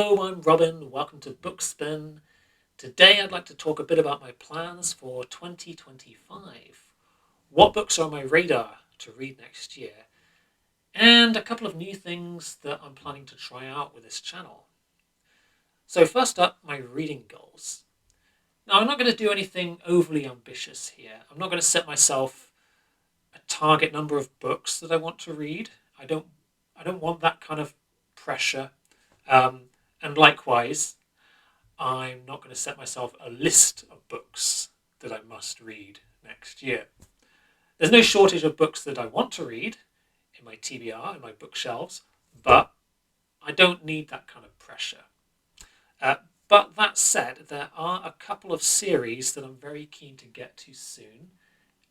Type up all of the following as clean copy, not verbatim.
Hello, I'm Robin. Welcome to Bookspin. Today I'd like to talk a bit about my plans for 2025. What books are on my radar to read next year? And a couple of new things that I'm planning to try out with this channel. So first up, my reading goals. Now I'm not going to do anything overly ambitious here. I'm not going to set myself a target number of books that I want to read. I don't want that kind of pressure. Um, and likewise, I'm not going to set myself a list of books that I must read next year. There's no shortage of books that I want to read in my TBR, in my bookshelves, but I don't need that kind of pressure. Uh, but that said, there are a couple of series that I'm very keen to get to soon,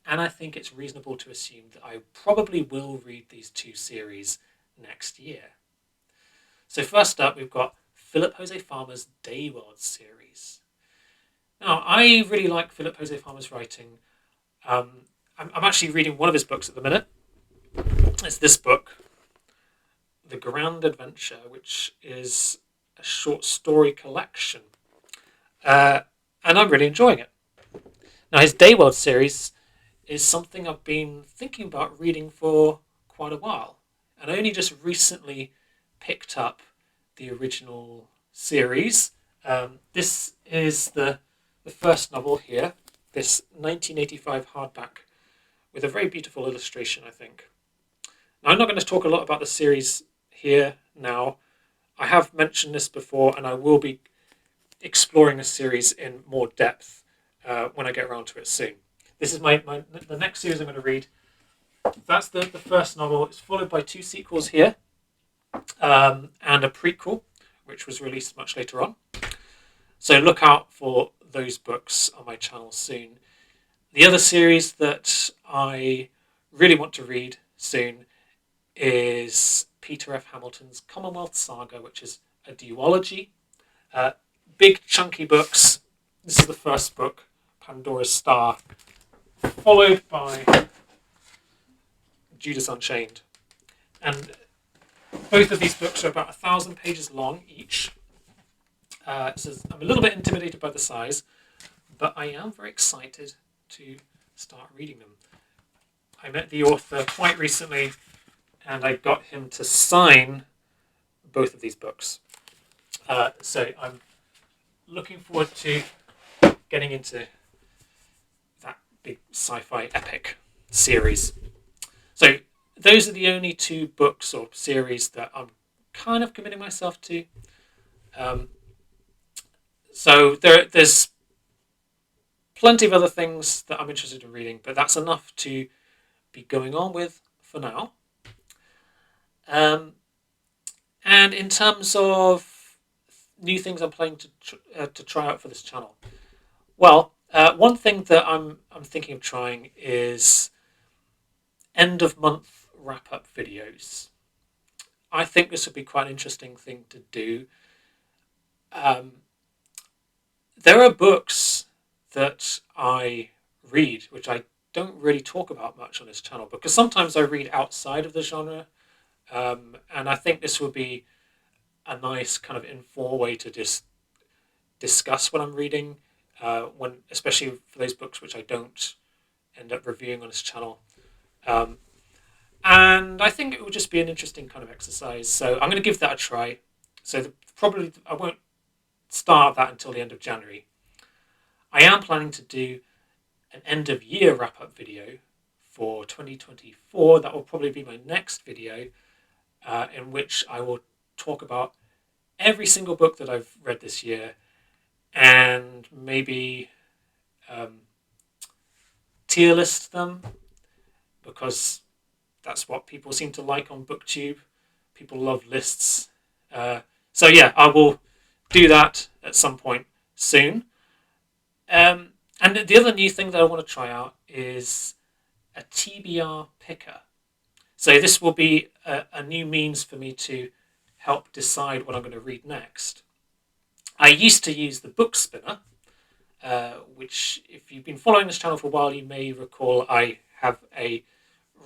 and I think it's reasonable to assume that I probably will read these two series next year. So first up, we've got Philip Jose Farmer's Dayworld series. Now, I really like Philip Jose Farmer's writing. Um, I'm actually reading one of his books at the minute. It's this book, The Grand Adventure, which is a short story collection. Uh, and I'm really enjoying it. Now, his Dayworld series is something I've been thinking about reading for quite a while. And I only just recently picked up the original series. This is the first novel here, this 1985 hardback with a very beautiful illustration, I think. Now, I'm not going to talk a lot about the series here now. I have mentioned this before, and I will be exploring the series in more depth when I get around to it soon. This is the next series I'm going to read. That's the first novel. It's followed by two sequels here and a prequel, which was released much later on. So look out for those books on my channel soon. The other series that I really want to read soon is Peter F. Hamilton's Commonwealth Saga, which is a duology. Uh, Big chunky books. This is the first book, Pandora's Star, followed by Judas Unchained. And both of these books are about 1,000 pages long each. So I'm a little bit intimidated by the size, but I am very excited to start reading them. I met the author quite recently, and I got him to sign both of these books. So I'm looking forward to getting into that big sci-fi epic series. So those are the only two books or series that I'm kind of committing myself to. So there's plenty of other things that I'm interested in reading, but that's enough to be going on with for now. And in terms of new things I'm planning to try out for this channel, well, one thing that I'm thinking of trying is end of month wrap up videos. I think this would be quite an interesting thing to do. There are books that I read which I don't really talk about much on this channel because sometimes I read outside of the genre, and I think this would be a nice kind of informal way to just discuss what I'm reading, especially for those books which I don't end up reviewing on this channel. And I think it will just be an interesting kind of exercise. So I'm going to give that a try. So probably I won't start that until the end of January. I am planning to do an end of year wrap up video for 2024. That will probably be my next video, in which I will talk about every single book that I've read this year and maybe tier list them, because that's what people seem to like on BookTube. People love lists. So yeah, I will do that at some point soon. And the other new thing that I want to try out is a TBR picker. So this will be a new means for me to help decide what I'm going to read next. I used to use the Book Spinner, which, if you've been following this channel for a while, you may recall I have a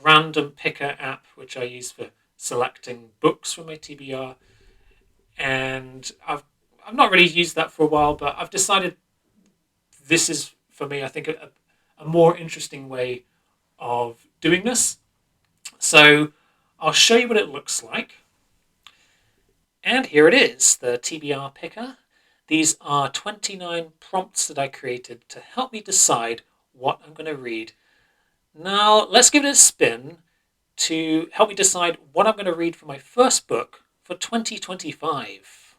random picker app which I use for selecting books from my TBR. and I've not really used that for a while, but I've decided this is, for me, I think, a more interesting way of doing this. So I'll show you what it looks like. And here it is, the TBR picker. These are 29 prompts that I created to help me decide what I'm going to read. Now, let's give it a spin to help me decide what I'm going to read for my first book for 2025.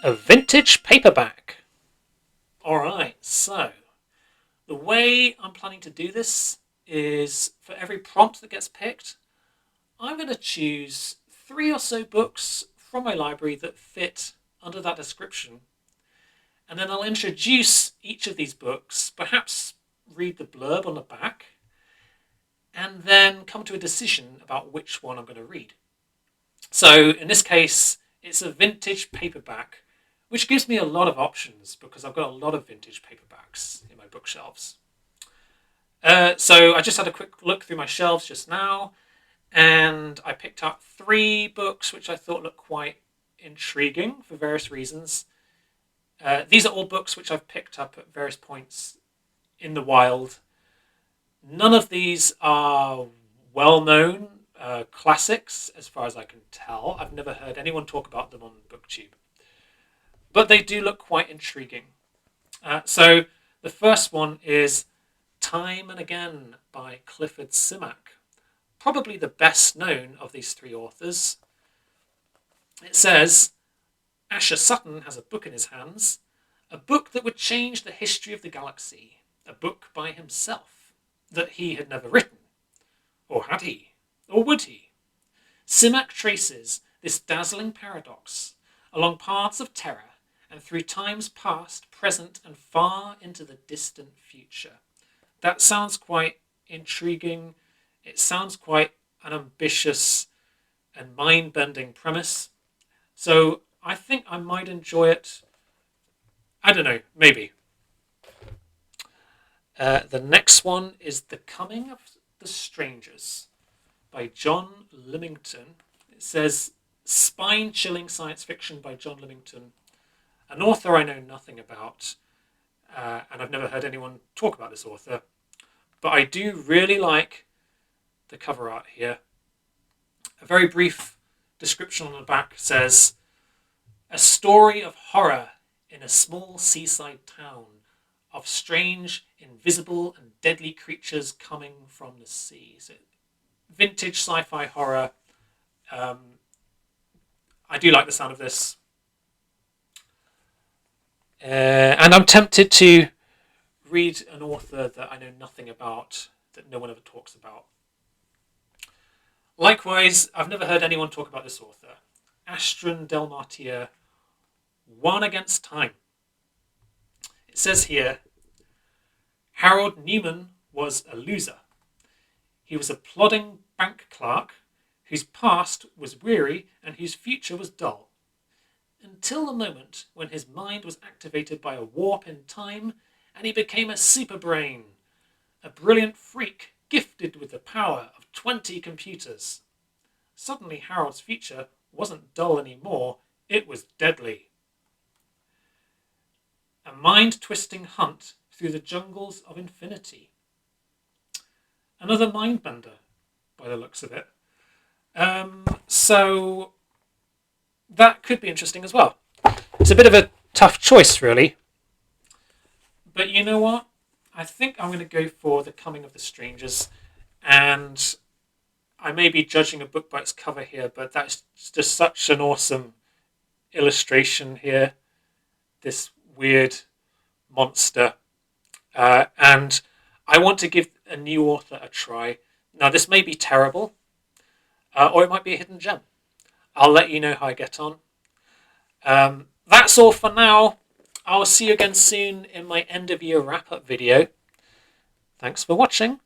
A vintage paperback. Alright, so the way I'm planning to do this is for every prompt that gets picked, I'm going to choose 3 or so books from my library that fit under that description. And then I'll introduce each of these books, perhaps read the blurb on the back, and then come to a decision about which one I'm going to read. So in this case, it's a vintage paperback, which gives me a lot of options because I've got a lot of vintage paperbacks in my bookshelves. So I just had a quick look through my shelves just now, and I picked up 3 books which I thought looked quite intriguing for various reasons. These are all books which I've picked up at various points in the wild. None of these are well-known classics, as far as I can tell. I've never heard anyone talk about them on BookTube. But they do look quite intriguing. So the first one is Time and Again by Clifford Simak. Probably the best known of these 3 authors. It says, Asher Sutton has a book in his hands, a book that would change the history of the galaxy, a book by himself that he had never written. Or had he? Or would he? Simak traces this dazzling paradox along paths of terror and through times past, present, and far into the distant future. That sounds quite intriguing. It sounds quite an ambitious and mind-bending premise. So I think I might enjoy it. I don't know, maybe. The next one is The Coming of the Strangers by John Lymington. It says, spine-chilling science fiction by John Lymington, an author I know nothing about, and I've never heard anyone talk about this author. But I do really like the cover art here. A very brief description on the back says, a story of horror in a small seaside town, of strange, invisible, and deadly creatures coming from the sea. So, vintage sci-fi horror. I do like the sound of this. And I'm tempted to read an author that I know nothing about, that no one ever talks about. Likewise, I've never heard anyone talk about this author. Astron Del Martyr, One Against Time. It says here, Harold Newman was a loser. He was a plodding bank clerk whose past was weary and whose future was dull. Until the moment when his mind was activated by a warp in time and he became a superbrain, a brilliant freak gifted with the power of 20 computers. Suddenly Harold's future wasn't dull anymore, it was deadly. A mind-twisting hunt through the jungles of infinity. Another mind-bender, by the looks of it. So that could be interesting as well. It's a bit of a tough choice, really. But you know what? I think I'm going to go for The Coming of the Strangers. And I may be judging a book by its cover here, but that's just such an awesome illustration here. This weird monster. And I want to give a new author a try. Now, this may be terrible, or it might be a hidden gem. I'll let you know how I get on. That's all for now. I'll see you again soon in my end of year wrap-up video. Thanks for watching.